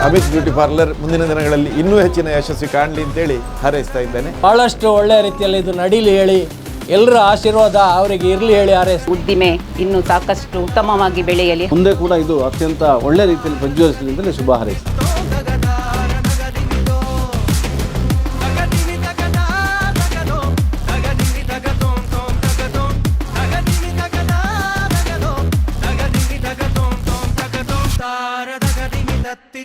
Amit beauty parlour ಮುಂದಿನ ದಿನಗಳಲ್ಲಿ ಇನ್ನೂ ಹೆಚ್ಚಿನ ಯಶಸ್ವಿ ಕಾಣಲಿ ಅಂತೇಳಿ ಹಾರೈಸ್ತಾ ಇದ್ದೇನೆ. ಬಹಳಷ್ಟು ಒಳ್ಳೆಯ ರೀತಿಯಲ್ಲಿ ಇದು ನಡೀಲಿ ಹೇಳಿ, ಎಲ್ಲರ ಆಶೀರ್ವಾದ ಅವರಿಗೆ ಇರಲಿ ಹೇಳಿ ಹಾರೈಸ್ತೀನಿ. ಉದ್ದಿಮೆ ಇನ್ನೂ ಸಾಕಷ್ಟು ಉತ್ತಮವಾಗಿ ಬೆಳೆಯಲಿ. ಮುಂದೆ ಕೂಡ ಇದು ಅತ್ಯಂತ ಒಳ್ಳೆ ರೀತಿಯಲ್ಲಿ ಪ್ರಜ್ವಲಿಸಲಿ ಅಂತಲೇ ಶುಭ ಹಾರೈಸ್ತೀನಿ. ತಾರದಗದಿನಿ ತತ್ತಿ